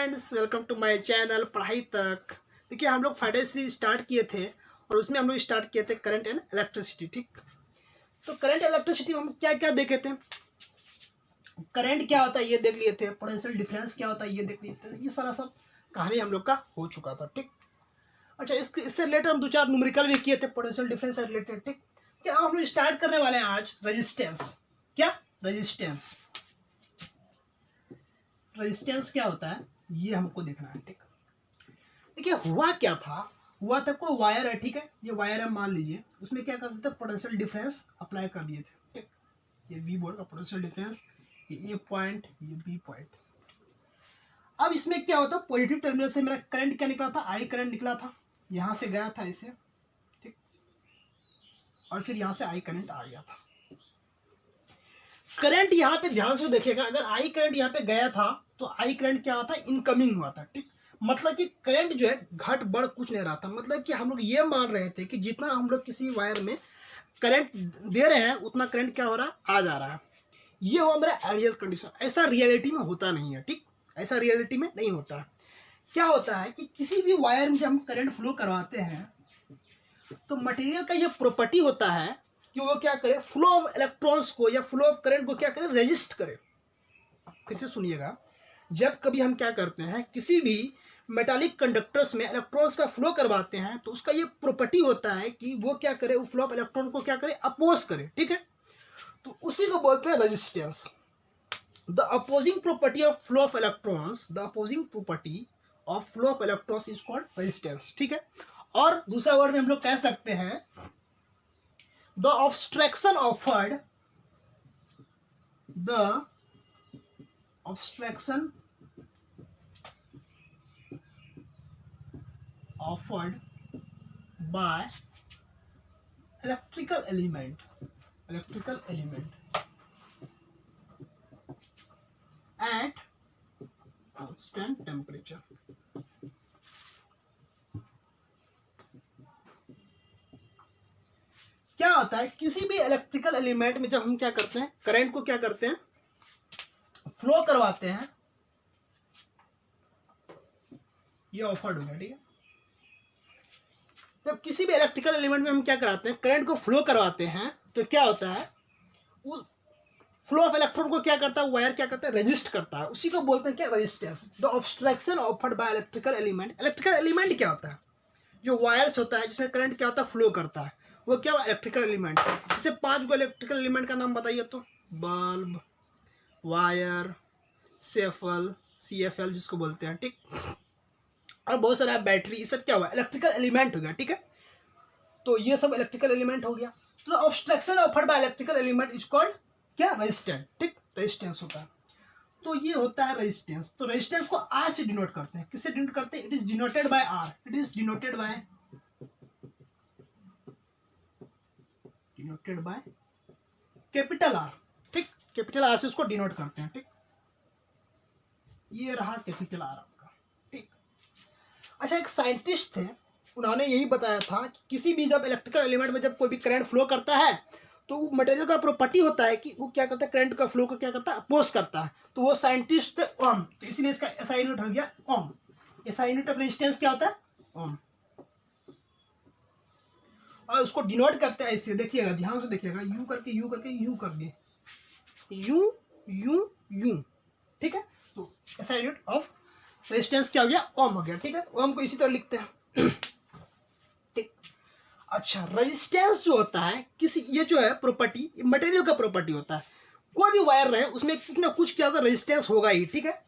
Friends, welcome to my channel पढ़ाई तक। देखिए, हम लोग फ्राइडे सीरीज स्टार्ट किए थे और उसमें हम लोग स्टार्ट किए थे करंट एंड इलेक्ट्रिसिटी। ठीक, तो करंट इलेक्ट्रिसिटी में हम क्या क्या देखे थे। करंट क्या होता है ये देख लिए थे, पोटेंशियल डिफरेंस क्या होता है ये देख लिए थे। ये सारा सब कहानी हम लोग का हो चुका था। ठीक, अच्छा, इससे रिलेटेड हम दो चार न्यूमेरिकल भी किए थे पोटेंशियल डिफरेंस से रिलेटेड। ठीक, क्या हम लोग स्टार्ट करने वाले हैं आज रेजिस्टेंस। क्या रेजिस्टेंस, रेजिस्टेंस क्या होता है ये हमको देखना है। ठीक, देखिए हुआ क्या था, हुआ था कोई वायर है। ठीक है, ये वायर है मान लीजिए, उसमें क्या करते थे, पोटेंशियल डिफरेंस अप्लाई कर दिए थे। ठीक, ये वी बोर्ड का पोटेंशियल डिफरेंस, ये ए पॉइंट, ये बी पॉइंट। अब इसमें क्या होता, पॉजिटिव टर्मिनल से मेरा करंट क्या निकला था, आई करंट निकला था, यहां से गया था ऐसे। ठीक, और फिर यहां से आई करंट आ गया था। करंट यहाँ पे ध्यान से देखिएगा, अगर आई करंट यहाँ पे गया था तो आई करंट क्या होता है, इनकमिंग हुआ था। ठीक, मतलब कि करंट जो है घट बढ़ कुछ नहीं रहा था। मतलब कि हम लोग ये मान रहे थे कि जितना हम लोग किसी वायर में करंट दे रहे हैं उतना करंट क्या हो रहा है, आ जा रहा है। ये हुआ मेरा आइडियल कंडीशन। ऐसा रियलिटी में होता नहीं है। ठीक, ऐसा रियलिटी में नहीं होता। क्या होता है कि किसी भी वायर में जब हम करंट फ्लो करवाते हैं तो मटेरियल का ये प्रॉपर्टी होता है कि वो क्या करे, फ्लो ऑफ इलेक्ट्रॉन्स को या फ्लो ऑफ करंट को क्या करे, रेजिस्ट करे। फिर से सुनिएगा, जब कभी हम क्या करते हैं, किसी भी मेटालिक कंडक्टर्स में इलेक्ट्रॉन्स का फ्लो करवाते हैं तो उसका ये प्रॉपर्टी होता है कि वो क्या करे, वो फ्लो ऑफ इलेक्ट्रॉन को क्या करे, अपोज करे। ठीक है, तो उसी को बोलते हैं resistance. The opposing property of flow of electrons, the opposing property of flow of electrons is called resistance. ठीक है, और दूसरा वर्ड में हम लोग कह सकते हैं the obstruction offered, the obstruction offered by electrical element at constant temperature। क्या होता है, किसी भी इलेक्ट्रिकल एलिमेंट में जब हम क्या करते हैं, करंट को क्या करते हैं, फ्लो करवाते हैं, ये ऑफर्ड होगा। ठीक है, जब किसी भी इलेक्ट्रिकल एलिमेंट में हम क्या कराते हैं, करंट को फ्लो करवाते हैं तो क्या होता है, उस फ्लो ऑफ इलेक्ट्रॉन को क्या करता है, वायर क्या करता है, रेजिस्ट करता है। उसी को बोलते हैं क्या, resistance. The obstruction offered by electrical element. Electrical element क्या होता है, जो वायर्स होता है जिसमें करंट क्या होता है, फ्लो करता है, वो क्या हुआ, इलेक्ट्रिकल एलिमेंट। जैसे 5 गो इलेक्ट्रिकल एलिमेंट का नाम बताइए तो, बल्ब, वायर, सेफल, CFL जिसको बोलते हैं। ठीक, और बहुत सारा बैटरी, ये सब क्या हुआ, इलेक्ट्रिकल एलिमेंट हो गया। ठीक है, तो ये सब इलेक्ट्रिकल एलिमेंट हो गया। तो obstruction offered by electrical element is called क्या, रेजिस्टेंस। ठीक, रेजिस्टेंस होता है। तो ये होता है रेजिस्टेंस। तो रेजिस्टेंस को आर से डिनोट करते हैं। किससे डिनोट करते हैं, it is denoted by R, it is denoted by capital R. ठीक, कैपिटल आर से उसको डिनोट करते हैं। ठीक, ये रहा कैपिटल आर आपका। ठीक, अच्छा, एक साइंटिस्ट थे, उन्होंने यही बताया था कि किसी भी जब इलेक्ट्रिकल एलिमेंट में जब कोई भी करंट फ्लो करता है तो मटेरियल का प्रॉपर्टी होता है कि वो क्या करता है, करंट का फ्लो को क्या करता है, अपोज करता है। तो वो साइंटिस्ट थे ओम, तो इसलिए इसका एसआई यूनिट हो गया ओम। एसआई यूनिट ऑफ रेजिस्टेंस क्या होता है, ओम। और उसको डिनोट करते हैं ऐसे, देखिएगा ध्यान से देखिएगा, यू करके यू करके यू कर दिए, यू यू यू। ठीक है, तो एसआई यूनिट ऑफ रेजिस्टेंस क्या हो गया, ओम हो गया। ठीक है, ओम को इसी तरह लिखते हैं। ठीक, अच्छा, रेजिस्टेंस जो होता है किसी, ये जो है प्रॉपर्टी मटेरियल का प्रॉपर्टी होता है। कोई भी वायर रहे उसमें कुछ ना कुछ क्या होगा, रेजिस्टेंस होगा ही। ठीक है,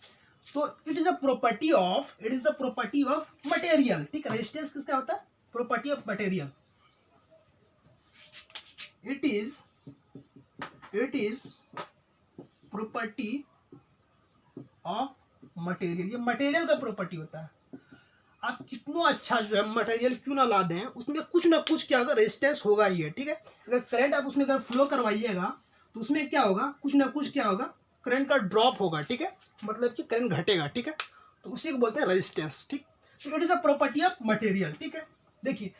तो it is the property of, it is the property of material. ठीक, रेजिस्टेंस किसका होता है, property of material. It is property of material. ये मटेरियल का प्रॉपर्टी होता है। आप कितना अच्छा जो है मटेरियल क्यों ना ला दें, उसमें कुछ ना कुछ क्या होगा, रेजिस्टेंस होगा ही है। ठीक है, अगर करंट आप उसमें अगर फ्लो करवाइएगा तो उसमें क्या होगा, कुछ ना कुछ क्या होगा, करंट का ड्रॉप होगा। ठीक है, मतलब कि करंट घटेगा। ठीक है, तो उसी को बोलते हैं रेजिस्टेंस। ठीक, तो it is a property of material. ठीक है, देखिए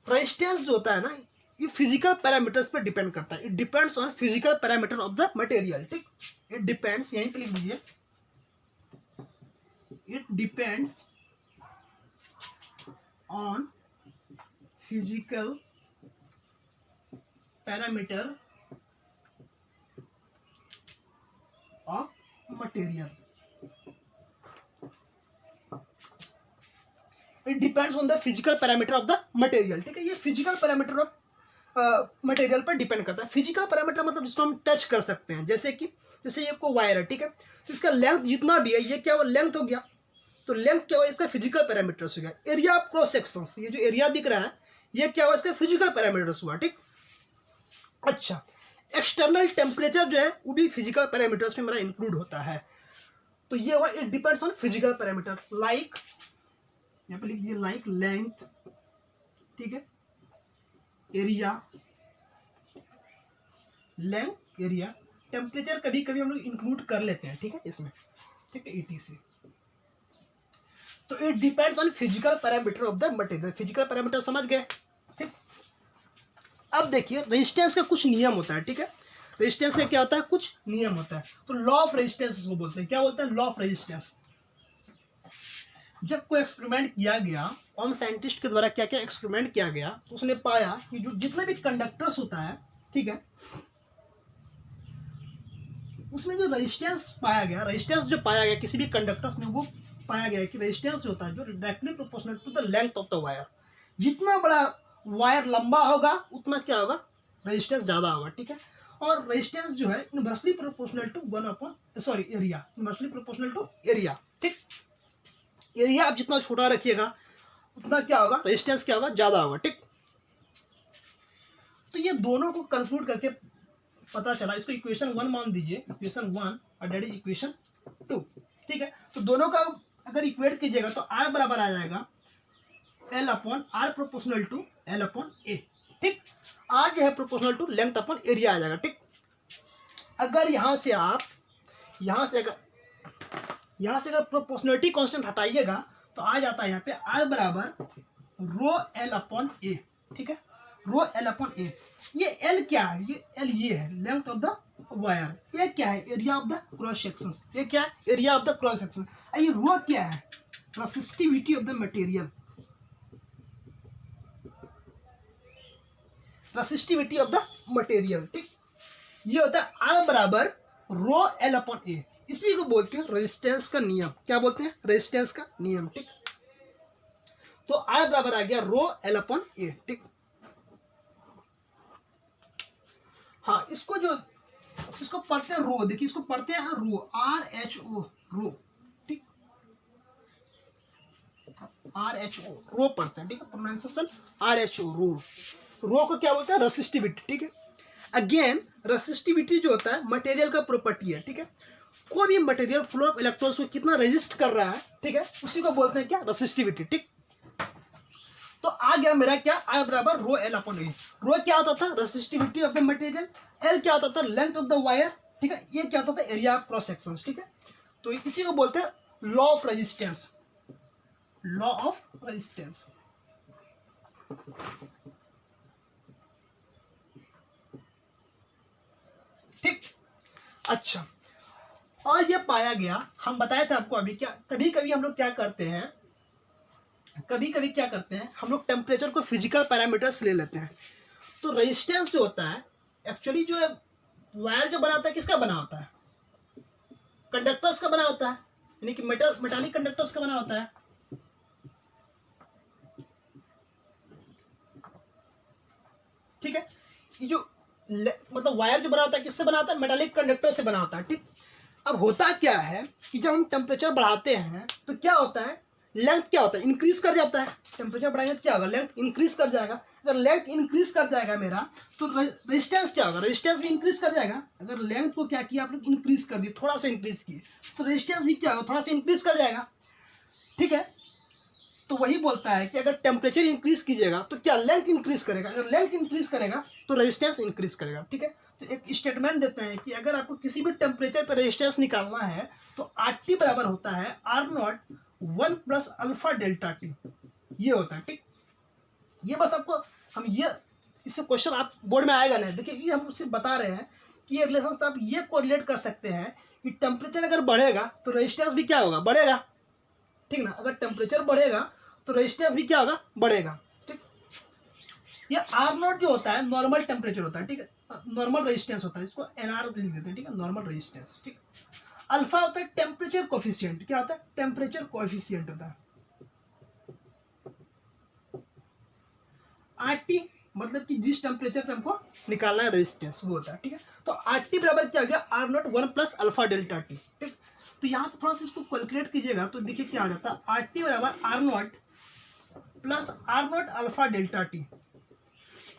रेजिस्टेंस जो होता है ना, ये फिजिकल पैरामीटर्स पर डिपेंड करता है। It depends on physical parameter of the material. ठीक, इट डिपेंड्स, यहीं पे लिख दीजिए, it depends on physical parameter of material. It depends on the physical parameter of the material. ठीक है, ये फिजिकल पैरामीटर ऑफ मटेरियल पर डिपेंड करता है। फिजिकल पैरामीटर मतलब जिसको हम टच कर सकते हैं, जैसे ये को वायर है, ठीक है, तो इसका लेंथ जितना भी है, ये क्या हुआ, लेंथ हो गया। तो लेंथ क्या हुआ, इसका फिजिकल पैरामीटर्स हो गया। एरिया ऑफ क्रॉस सेक्शंस, ये जो एरिया दिख रहा है, ये क्या हुआ, इसका फिजिकल पैरामीटर्स हुआ। ठीक, अच्छा, एक्सटर्नल टेम्परेचर जो है वो भी फिजिकल पैरामीटर्स में मेरा इंक्लूड होता है। तो ये हुआ it depends on physical parameter, like यहाँ पे लिख दिए, लाइक लेंथ, ठीक है, एरिया, लेंथ, एरिया, टेम्परेचर कभी कभी हम लोग इंक्लूड कर लेते हैं, ठीक है, इसमें, ठीक है, ETC। तो it depends on physical parameter of the material. Physical parameter समझ गए, ठीक। अब देखिए रेजिस्टेंस का कुछ नियम होता है, ठीक है, रेजिस्टेंस का क्या होता है, कुछ नियम होता है। तो लॉ ऑफ रेजिस्टेंस उसको बोलते हैं। क्या बोलते हैं, लॉ ऑफ रेजिस्टेंस। जब कोई एक्सपेरिमेंट किया गया, हम साइंटिस्ट के द्वारा क्या क्या एक्सपेरिमेंट किया गया, तो उसने पाया कि जो जितने भी कंडक्टर्स होता है, ठीक है, उसमें जो रेजिस्टेंस पाया गया, रेजिस्टेंस जो पाया गया किसी भी कंडक्टर्स में, वो पाया गया कि रेजिस्टेंस जो होता है, जो directly proportional to the length of the wire. जितना बड़ा वायर लंबा होगा उतना क्या होगा, रेजिस्टेंस ज़्यादा होगा, ठीक है। और रेजिस्टेंस जो है inversely proportional to area, inversely proportional to area, ठीक। एरिया आप जितना छोटा रखिएगा उतना क्या होगा, रेजिस्टेंस क्या होगा, ज़्यादा होगा, ठीक। तो ये दोनों को कंक्लूड करके पता चला, इसको इक्वेशन 1 मान दीजिए, इक्वेशन 1 और डेट इज इक्वेशन 2, ठीक है। तो दोनों का अगर इक्वेट कीजिएगा तो R बराबर आ जाएगा L/R प्रोपोर्शनल टू L/A, ठीक। R जो है proportional to length upon area आ जाएगा, ठीक। अगर यहाँ से अगर प्रोपोर्शनलिटी कांस्टेंट हटाइएगा तो आ जाता है यहाँ पे R बराबर ρL/A, ठीक है, ρL/A। ये L क्या है, ये L ये है लेंथ ऑफ द वायर, ये क्या है, area of the cross section, ये क्या है, area of the cross section. ये रो क्या है, resistivity of the material, resistivity of the material, ठीक। ये होता है R बराबर ρL/A। इसी को बोलते हैं रेजिस्टेंस का नियम। क्या बोलते हैं, रेजिस्टेंस का नियम, ठीक। तो R बराबर आ गया ρL/A, ठीक। हाँ, इसको पढ़ते हैं रो, देखिए इसको पढ़ते हैं रो, RHO, रो, ठीक, RHO, रो पढ़ते हैं, ठीक है, प्रोनाउंसिएशन RHO, रो को क्या बोलते हैं, रेसिस्टिविटी, ठीक है। अगेन रेसिस्टिविटी जो होता है मटेरियल का प्रॉपर्टी है, ठीक है। कोई भी मटेरियल फ्लो ऑफ इलेक्ट्रॉन्स को कितना रेजिस्ट कर रहा है, ठीक है, उसी को बोलते हैं क्या, रेसिस्टिविटी, ठीक। तो आ गया मेरा क्या, I बराबर ρL/A। रो क्या होता था, resistivity of the material, L क्या होता था, लेंथ ऑफ द वायर, ठीक है, ये क्या होता था, एरिया ऑफ क्रॉस सेक्शन, ठीक है। तो इसी को बोलते हैं law of resistance, law of resistance, ठीक। अच्छा, और ये पाया गया, हम बताए थे आपको अभी, क्या कभी कभी हम लोग क्या करते हैं, हम लोग टेम्परेचर को फिजिकल पैरामीटर्स ले लेते हैं। तो रेजिस्टेंस जो होता है एक्चुअली जो है वायर जो बना होता है किसका बना होता है, कंडक्टर्स का बना होता है, यानी कि मेटालिक कंडक्टर्स का बना होता है, ठीक है। ये जो मतलब वायर जो बना होता है किससे बना होता है, मेटालिक कंडक्टर से बना होता है, ठीक। अब होता क्या है कि जब हम टेम्परेचर बढ़ाते हैं तो क्या होता है, लेंथ क्या होता है, इंक्रीज कर जाता है। टेम्परेचर बढ़ाएंगे तो क्या होगा, लेंथ इंक्रीज कर जाएगा। अगर लेंथ इंक्रीज कर जाएगा मेरा, तो रेजिस्टेंस क्या होगा, रेजिस्टेंस भी इंक्रीज कर जाएगा। अगर लेंथ को क्या किया आप लोग, इंक्रीज कर दिए, थोड़ा सा इंक्रीज किए, तो रेजिस्टेंस भी क्या होगा, थोड़ा सा इंक्रीज कर जाएगा, ठीक है। तो वही बोलता है कि अगर टेम्परेचर इंक्रीज कीजिएगा तो क्या लेंथ इंक्रीज करेगा, अगर लेंथ इंक्रीज करेगा तो रेजिस्टेंस इंक्रीज करेगा, ठीक है। तो एक स्टेटमेंट देते हैं कि अगर आपको किसी भी टेम्परेचर पर रेजिस्टेंस निकालना है तो RT बराबर होता है R0 1 + α∆T, ये होता है, ठीक। ये बस आपको हम ये इससे क्वेश्चन आप बोर्ड में आएगा नहीं, देखिए ये हम सिर्फ बता रहे हैं कि ये रिलेशन आप ये कोरिलेट कर सकते हैं कि टेम्परेचर अगर बढ़ेगा तो रेजिस्टेंस भी क्या होगा, बढ़ेगा, ठीक ना। अगर टेम्परेचर बढ़ेगा तो रेजिस्टेंस भी क्या होगा, बढ़ेगा। ठीक, ये आर नॉट जो होता है नॉर्मल टेम्परेचर होता है, ठीक है, नॉर्मल रेजिस्टेंस होता है, इसको एनआर लिख देते हैं, ठीक है, नॉर्मल रेजिस्टेंस। ठीक, अल्फा होता है टेम्परेचर कोफिशिएंट, क्या होता है, टेम्परेचर कोफिशिएंट होता है। आरटी मतलब कि जिस टेम्परेचर पे हमको निकालना है रेजिस्टेंस वो होता है। ठीक है, तो आरटी बराबर क्या हो गया, R naught 1 plus alpha delta T. ठीक, तो यहाँ पे थोड़ा सा इसको कैलकुलेट कीजिएगा तो देखिए क्या आ जाता है, आर टी बराबर R naught plus R naught alpha delta T.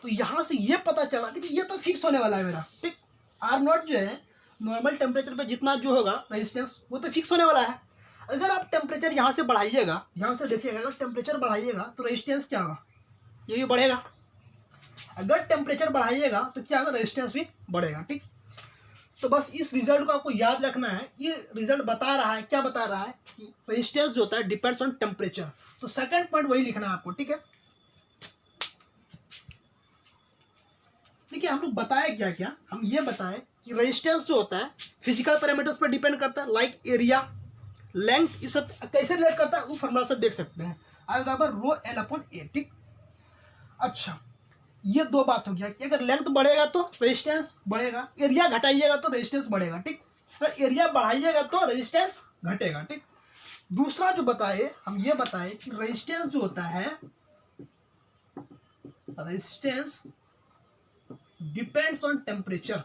तो यहाँ से ये पता चला, देखिए ये तो फिक्स होने वाला है मेरा। ठीक, आर नॉट जो है नॉर्मल टेम्परेचर पे जितना जो होगा रेजिस्टेंस वो तो फिक्स होने वाला है। अगर आप टेम्परेचर यहाँ से बढ़ाइएगा, यहाँ से देखिएगा, अगर टेम्परेचर बढ़ाइएगा तो रेजिस्टेंस क्या होगा, ये भी बढ़ेगा। अगर टेम्परेचर बढ़ाइएगा तो क्या होगा, रेजिस्टेंस भी बढ़ेगा। ठीक, तो बस इस रिजल्ट को आपको याद रखना है। ये रिजल्ट बता रहा है, क्या बता रहा है कि रेजिस्टेंस जो होता है डिपेंड्स ऑन टेम्परेचर। तो सेकंड पॉइंट वही लिखना है आपको। ठीक है, देखिए हम लोग बताए क्या क्या, हम ये बताए कि रेजिस्टेंस जो होता है फिजिकल पैरामीटर्स पर डिपेंड करता है, लाइक एरिया, लेंथ, इस सब कैसे रिलेट करता है वो फॉर्मूला से देख सकते हैं, आर बराबर रो एल अपॉन ए। ठीक, अच्छा ये दो बात हो गया कि अगर लेंथ बढ़ेगा तो रेजिस्टेंस बढ़ेगा, एरिया घटाइएगा तो रेजिस्टेंस बढ़ेगा। ठीक, अगर एरिया बढ़ाइएगा तो रेजिस्टेंस घटेगा। ठीक, दूसरा जो बताए, हम ये बताए कि रेजिस्टेंस जो होता है, resistance depends on temperature,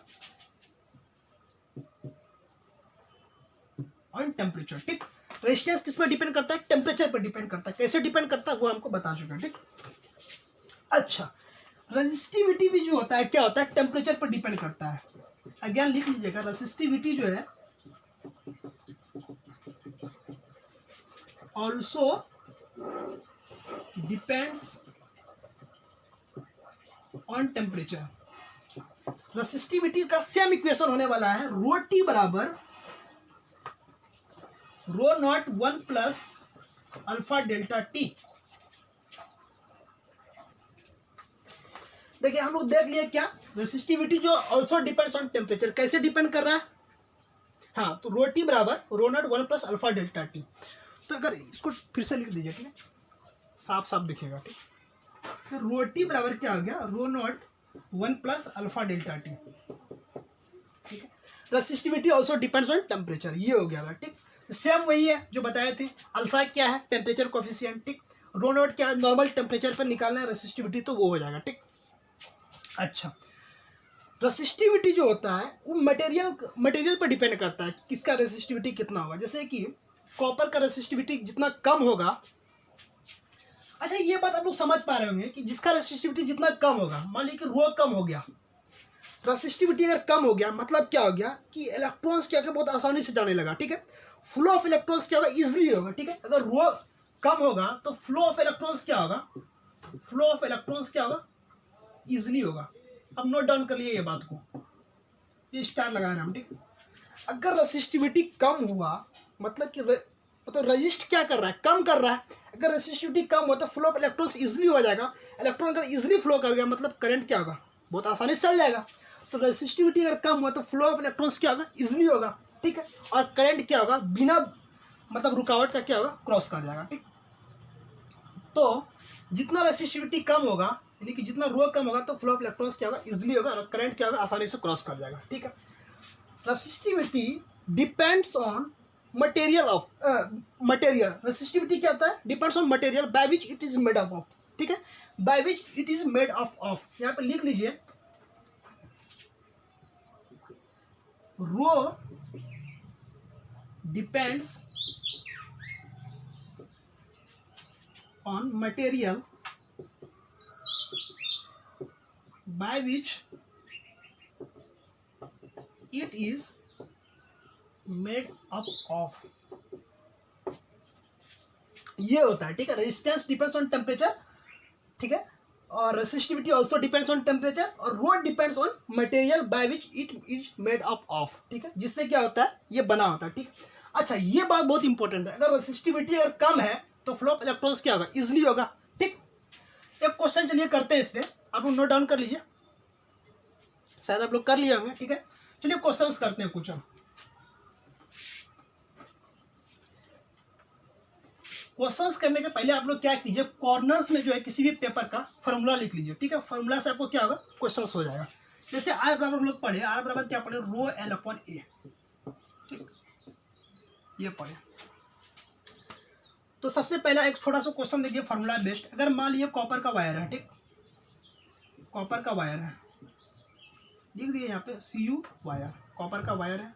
on temperature. ठीक, रेजिस्टेंस किस पर डिपेंड करता है, टेम्परेचर पर डिपेंड करता है। कैसे डिपेंड करता है वो हमको बता चुका है। ठीक, अच्छा रेजिस्टिविटी भी जो होता है क्या होता है, टेम्परेचर पर डिपेंड करता है। अगेन लिख लीजिएगा, रेजिस्टिविटी जो है also depends on temperature. Resistivity का सेम इक्वेशन होने वाला है, रो टी बराबर rho naught 1 plus alpha delta T. देखिए हम लोग देख लिए क्या, रेसिस्टिविटी जो ऑल्सो डिपेंड्स ऑन टेम्परेचर, कैसे डिपेंड कर रहा है, हाँ, तो रो टी बराबर rho naught 1 plus alpha delta T. तो अगर इसको फिर से लिख दीजिए, ठीक है, साफ साफ दिखेगा। ठीक, फिर रो टी बराबर क्या हो गया, rho naught 1 plus alpha delta T. ठीक है, resistivity also depends on temperature, ये हो गया। ठीक, सेम वही है जो बताए थे, अल्फा क्या है, टेम्परेचर कोफिशिएंट। ठीक, रो नॉट क्या है, नॉर्मल टेम्परेचर पर निकालना है रेसिस्टिविटी, तो वो हो जाएगा। ठीक, अच्छा रेसिस्टिविटी जो होता है वो मटेरियल पर डिपेंड करता है कि किसका रेसिस्टिविटी कितना होगा। जैसे कि कॉपर का रेसिस्टिविटी जितना कम होगा, अच्छा ये बात आप लोग समझ पा रहे होंगे कि जिसका रेसिस्टिविटी जितना कम होगा, मान लीजिए कि रो कम हो गया, रेसिस्टिविटी अगर कम हो गया मतलब क्या हो गया कि इलेक्ट्रॉन्स क्या बहुत आसानी से जाने लगा। ठीक है, फ्लो ऑफ इलेक्ट्रॉन्स क्या होगा, इजिली होगा। ठीक है, अगर रो कम होगा तो फ्लो ऑफ इलेक्ट्रॉन्स क्या होगा, फ्लो ऑफ इलेक्ट्रॉन्स क्या होगा, इजिली होगा। अब नोट डाउन कर लिए ये बात को, ये स्टार लगा रहे हैं हम। ठीक, अगर रेसिस्टिविटी कम हुआ मतलब कि मतलब रजिस्ट क्या कर रहा है, कम कर रहा है। अगर रेसिस्टिविटी कम हो तो फ्लो ऑफ इलेक्ट्रॉन्स इजिली हो जाएगा, इलेक्ट्रॉन अगर इजिली फ्लो कर गया मतलब करंट क्या होगा, बहुत आसानी से चल जाएगा। तो रेसिस्टिविटी अगर कम हुआ तो फ्लो ऑफ इलेक्ट्रॉन्स क्या होगा, इजिली होगा। ठीक है, और करंट क्या होगा, बिना मतलब रुकावट का क्या होगा, क्रॉस कर जाएगा। ठीक, तो जितना रेसिस्टिविटी कम होगा यानी कि जितना रो कम होगा तो फ्लो ऑफ इलेक्ट्रॉन्स क्या होगा, इजिली होगा, और करंट क्या होगा, आसानी से क्रॉस कर जाएगा। ठीक है, resistivity depends on material of material. Resistivity क्या होता है, depends on material by which it is made of. ठीक है, by which it is made of यहाँ पे लिख लीजिए, rho depends on material by which it is made up of, ये होता है। ठीक है, रेजिस्टेंस डिपेंड्स ऑन टेम्परेचर। ठीक है, और resistivity also depends on temperature, और rho depends on material by which it is made up of. ठीक है, जिससे क्या होता है, ये बना होता है। ठीक, अच्छा ये बात बहुत इंपॉर्टेंट है, अगर रेसिस्टिविटी अगर कम है तो फ्लो ऑफ इलेक्ट्रॉन्स क्या होगा, इजिली होगा। ठीक, एक क्वेश्चन चलिए करते हैं इस पे, आप लोग नोट डाउन कर लीजिए, शायद आप लोग कर लिए होंगे। ठीक है, चलिए क्वेश्चंस करते हैं कुछ। क्वेश्चंस करने के पहले आप लोग क्या कीजिए, कॉर्नर्स में जो है किसी भी पेपर का फॉर्मूला लिख लीजिए, ठीक है। फॉर्मूला से आपको क्या होगा, क्वेश्चंस हो जाएगा। जैसे आर बराबर हम लोग पढ़े, आर बराबर क्या पढ़े, रो एल अपॉन ए, ठीक, ये पढ़े। तो सबसे पहला एक छोटा सा क्वेश्चन देखिए, फॉर्मूला बेस्ड। अगर मान लीजिए कॉपर का वायर है, ठीक, कॉपर का वायर है, लिख दिए यहाँ पे CU वायर, कॉपर का वायर है,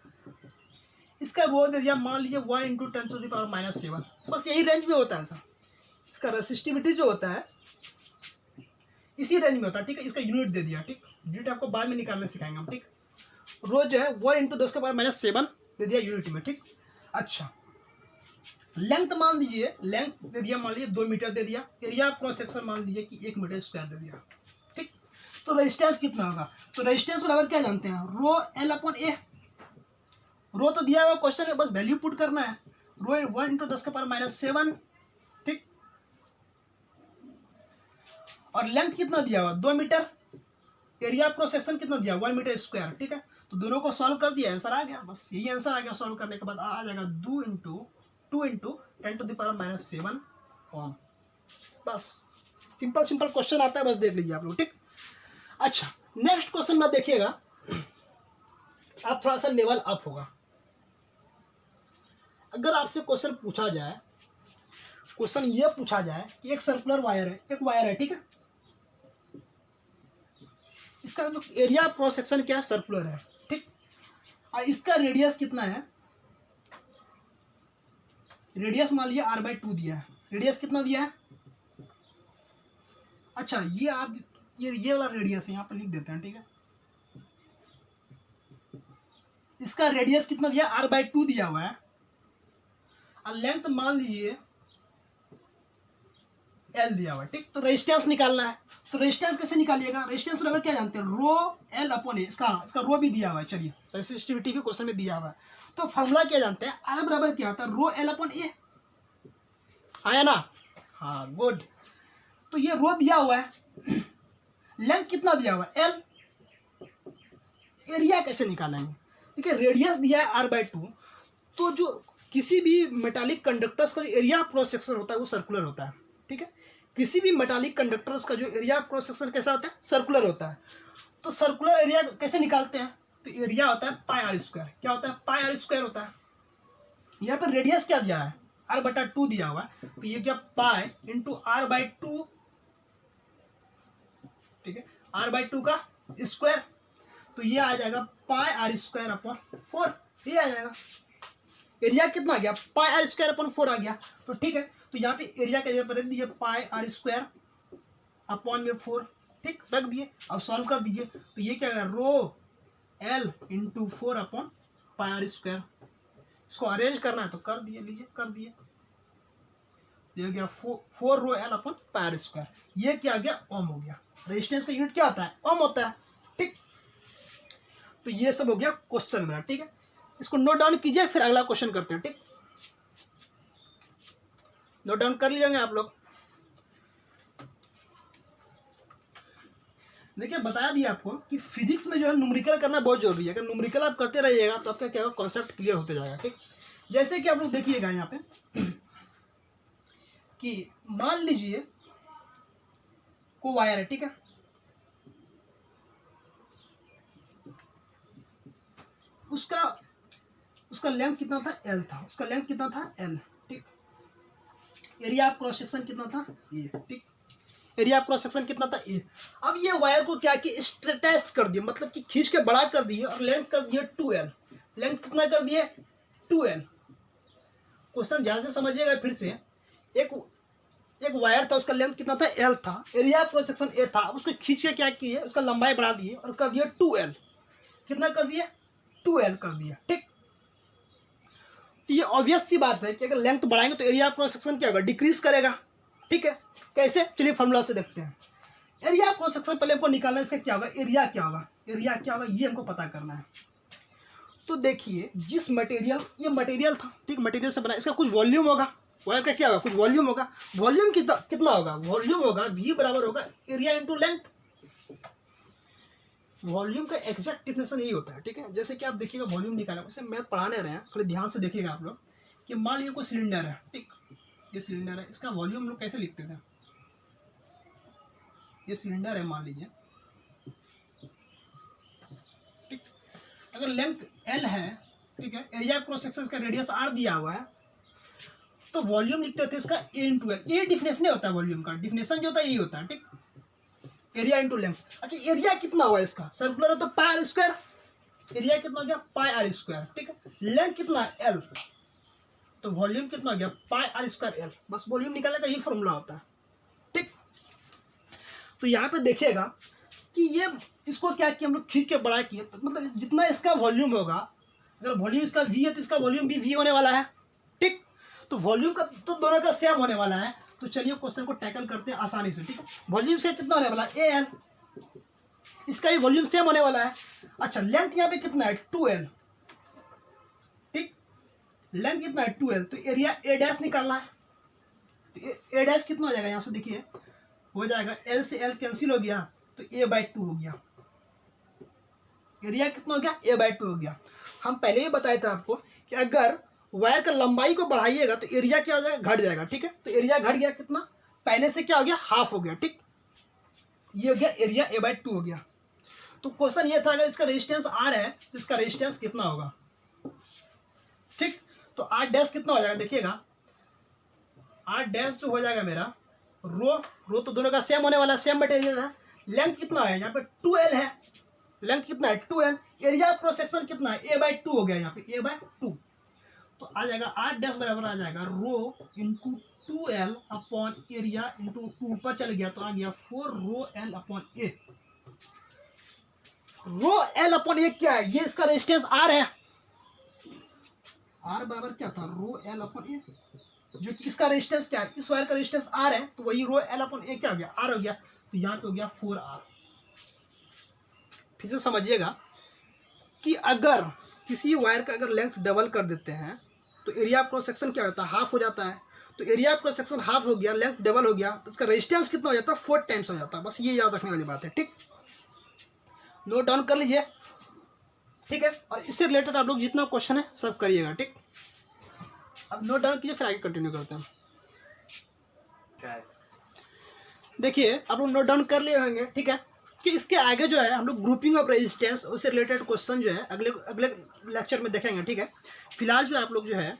इसका रो दे दिया मान लीजिए 1 × 10⁻⁷। बस यही रेंज में होता है सर। इसका रेसिस्टिविटी जो होता है इसी रेंज में होता है, ठीक है। इसका यूनिट दे दिया, ठीक, यूनिट आपको बाद में निकालना सिखाएंगे हम, ठीक। रो जो है 1 × 10⁻⁷ दे दिया यूनिट में, ठीक। अच्छा, लेंथ मान लीजिए, लेंथ दे दिया मान लीजिए 2 मीटर दे दिया, एरिया क्रॉस सेक्शन मान लीजिए कि 1 मीटर स्क्वायर दे दिया, ठीक। तो रेजिस्टेंस कितना होगा, तो रेजिस्टेंस बराबर क्या जानते हैं, रो एल अपॉन ए। रो तो दिया हुआ क्वेश्चन में, बस वैल्यू पुट करना है, रो 1 × 10⁻⁷, ठीक। और लेंथ कितना दिया हुआ 2 मीटर, एरिया क्रॉस सेक्शन कितना दिया 1 मीटर स्क्वायर, ठीक है। तो दोनों को सॉल्व कर दिया, आंसर आ गया, बस यही आंसर आ गया। सॉल्व करने के बाद आ जाएगा 2 × 10⁻⁷ ओम। बस सिंपल सिंपल क्वेश्चन आता है, बस देख लीजिए आप लोग, ठीक। अच्छा, नेक्स्ट क्वेश्चन में देखिएगा, आप थोड़ा सा लेवल अप होगा। अगर आपसे क्वेश्चन पूछा जाए, क्वेश्चन ये पूछा जाए कि एक सर्कुलर वायर है, एक वायर है, ठीक है, इसका जो एरिया क्रॉस सेक्शन क्या है, सर्कुलर है, ठीक, और इसका रेडियस कितना है, रेडियस मान लीजिए r/2 दिया है, रेडियस कितना दिया है। अच्छा, ये आप ये वाला रेडियस है, यहाँ पर लिख देते हैं, ठीक है। इसका रेडियस कितना दिया, r/2 दिया हुआ है, और लेंथ मान लीजिए L दिया हुआ है, ठीक। तो रेजिस्टेंस निकालना है, तो रेजिस्टेंस कैसे निकालिएगा, रेजिस्टेंस बराबर क्या जानते हैं, रो एल अपॉन ए। इसका रो भी दिया हुआ है, चलिए रेसिस्टिविटी भी क्वेश्चन में दिया हुआ है। तो फॉर्मूला क्या जानते हैं, R बराबर क्या होता है, रो एल अपॉन ए, आया ना, हाँ गुड। तो ये रो दिया हुआ है, लेंथ कितना दिया हुआ है L, एरिया कैसे निकालेंगे, देखिए रेडियस दिया है r/2, तो जो किसी भी मेटालिक कंडक्टर्स का जो एरिया क्रॉस सेक्शन होता है वो सर्कुलर होता है, ठीक है। किसी भी मेटालिक कंडक्टर्स का जो एरिया क्रॉस सेक्शन कैसा होता है, सर्कुलर होता है। तो सर्कुलर एरिया कैसे निकालते हैं, तो एरिया होता है πr², क्या होता है, πr² होता है। यहाँ पर रेडियस क्या दिया है, r/2 दिया हुआ है, तो ये क्या पाई इंटू r/2, ठीक है, r/2 का स्क्वायर, तो ये आ जाएगा πr²/4, ये आ जाएगा। एरिया कितना आ गया, πr²/4 आ गया, तो ठीक है। तो यहाँ पे एरिया के जगह पर रख दीजिए πr²/4, ठीक, रख दिए। अब सॉल्व कर दीजिए, तो ये क्या है, रो L × 4/πr²। इसको अरेंज करना है तो कर दिए, लीजिए कर दिए, ये गया 4 रो L अपॉन πr²। ये क्या आ गया, ओम हो गया। रेजिस्टेंस का यूनिट क्या होता है, ओम होता है, ठीक। तो ये सब हो गया क्वेश्चन मेरा, ठीक है। इसको नोट डाउन कीजिए, फिर अगला क्वेश्चन करते हैं, ठीक। नोट डाउन कर लीजिएंगे आप लोग। देखिए बताया दिया आपको कि फिजिक्स में जो है न्यूमेरिकल करना बहुत जरूरी है। अगर न्यूमेरिकल आप करते रहिएगा तो आपका क्या होगा, कॉन्सेप्ट क्लियर होते जाएगा, ठीक। जैसे कि आप लोग देखिएगा यहाँ पे कि मान लीजिए को वायर है, ठीक है, उसका लेंथ कितना था, L था, उसका लेंथ कितना था L, ठीक। एरिया ऑफ क्रॉस सेक्शन कितना था A, ठीक, एरिया ऑफ क्रॉस सेक्शन कितना था A। अब ये वायर को क्या कि स्ट्रेच कर दिए, मतलब कि खींच के बड़ा कर दिए और लेंथ कर दिए 2L, लेंथ कितना कर दिए 2L। क्वेश्चन ध्यान से समझिएगा फिर से, एक वायर था, उसका लेंथ कितना था L था, area of cross section A था, उसको खींच के क्या किए, उसका लंबाई बढ़ा दिए और कर दिया 2L, कितना कर दिया 2L कर दिया, ठीक। तो ये ऑब्वियस सी बात है कि अगर लेंथ बढ़ाएंगे तो एरिया ऑफ क्रॉस सेक्शन क्या होगा, डिक्रीज करेगा, ठीक है। कैसे, चलिए फॉर्मूला से देखते हैं। एरिया ऑफ क्रॉस सेक्शन पहले हमको निकालना है, इसका क्या होगा, एरिया क्या होगा, एरिया क्या होगा ये हमको पता करना है। तो देखिए जिस मटेरियल, ये मटेरियल था, ठीक, मटेरियल से बना, इसका कुछ वॉल्यूम होगा, वायर का क्या होगा, कुछ वॉल्यूम होगा। वॉल्यूम कितना होगा, वॉल्यूम होगा V बराबर होगा एरिया इंटू लेंथ। वॉल्यूम का एग्जैक्ट डिफिनेशन यही होता है, ठीक है। जैसे कि आप देखिएगा वॉल्यूम निकालना, वैसे मैथ पढ़ाने रहे हैं, थोड़े ध्यान से देखिएगा आप लोग कि मान लीजिए कोई सिलेंडर है, ठीक, ये सिलेंडर है, इसका वॉल्यूम हम लोग कैसे लिखते थे, ये सिलेंडर है मान लीजिए, ठीक। अगर लेंथ L है, ठीक है, एरिया क्रॉस सेक्शन का रेडियस R दिया हुआ है, तो वॉल्यूम लिखते थे इसका A इंटू L। ये डिफिनेशन होता है वॉल्यूम का, डिफिनेशन जो होता है यही होता है, ठीक। Area into length. अच्छा एरिया कितना हुआ इसका, सर्कुलर है तो पाई आर स्क्वायर, एरिया कितना हो गया पाई आर स्क्वायर, ठीक है। लेंथ कितना है L, तो वॉल्यूम कितना हो गया पाई आर स्क्वायर L। बस वॉल्यूम निकालने का यही फॉर्मूला होता है, ठीक। तो यहाँ पे देखिएगा कि ये इसको क्या किया हम लोग खींच के बड़ा किए, तो मतलब जितना इसका वॉल्यूम होगा, अगर वॉल्यूम इसका V है तो इसका वॉल्यूम भी V होने वाला है, ठीक। तो वॉल्यूम का तो दोनों का सेम होने वाला है। तो चलिए क्वेश्चन को टैकल करते हैं आसानी से, ठीक है। वॉल्यूम से कितना होने वाला है AL, इसका भी वॉल्यूम सेम होने वाला है। अच्छा लेंथ यहाँ पे कितना है 2L, ठीक, लेंथ कितना है 2L, तो एरिया A डैश निकालना है। तो A डैश कितना हो जाएगा, यहाँ से देखिए हो जाएगा L से L कैंसिल हो गया तो A/2 हो गया। एरिया कितना हो गया A/2 हो गया। हम पहले ही बताए थे आपको कि अगर वायर का लंबाई को बढ़ाइएगा तो एरिया क्या हो जाएगा, घट जाएगा, ठीक है। तो एरिया घट गया कितना, पहले से क्या हो गया हाफ हो गया, ठीक। ये हो गया एरिया A/2 हो गया। तो क्वेश्चन ये था अगर इसका रेजिस्टेंस R है तो इसका रेजिस्टेंस कितना होगा, ठीक। तो R डैश कितना हो जाएगा देखिएगा, R डैश जो हो जाएगा मेरा रो तो दोनों का सेम होने वाला, सेम मटेरियल है। लेंथ कितना है यहाँ पे 2L है, लेंथ कितना है 2L, एरिया क्रॉस सेक्शन कितना है A/2 हो गया, यहाँ पे A/2। तो आ जाएगा R डैश बराबर आ जाएगा rho into 2L upon area into 2 ऊपर चल गया तो आ गया 4 rho L upon A। Rho L upon A क्या है, ये इसका रेजिस्टेंस R है। R बराबर क्या था रो L अपॉन A, जो कि इसका रेजिस्टेंस क्या है, इस वायर का रेजिस्टेंस R है, तो वही रो L अपॉन A क्या हो गया R हो गया। तो यहाँ पे हो गया 4R। फिर से समझिएगा कि अगर किसी वायर का अगर लेंथ डबल कर देते हैं तो एरिया क्रॉस सेक्शन क्या होता है हाफ हो जाता है। तो एरिया क्रॉस सेक्शन हाफ हो गया, लेंथ डबल हो गया, तो इसका रेजिस्टेंस कितना हो जाता है 4 टाइम्स हो जाता है। बस ये याद रखने वाली बात है, ठीक। नोट डाउन कर लीजिए, ठीक है। और इससे रिलेटेड आप लोग जितना क्वेश्चन है सब करिएगा, ठीक। अब नोट डाउन कीजिए, फिर आगे कंटिन्यू करते हैं। देखिए आप लोग नोट डाउन कर लिए होंगे, ठीक है, कि इसके आगे जो है हम लोग ग्रुपिंग ऑफ रेजिस्टेंस उससे रिलेटेड क्वेश्चन जो है अगले अगले लेक्चर में देखेंगे, ठीक है। फिलहाल जो आप लोग जो है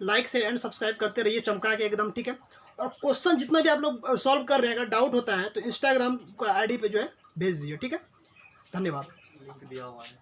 लाइक से एंड सब्सक्राइब करते रहिए चमका के एकदम, ठीक है। और क्वेश्चन जितना भी आप लोग सॉल्व कर रहे हैं अगर डाउट होता है तो इंस्टाग्राम का ID पे जो है भेज दीजिए, ठीक है। धन्यवाद। लिंक दिया हुआ है।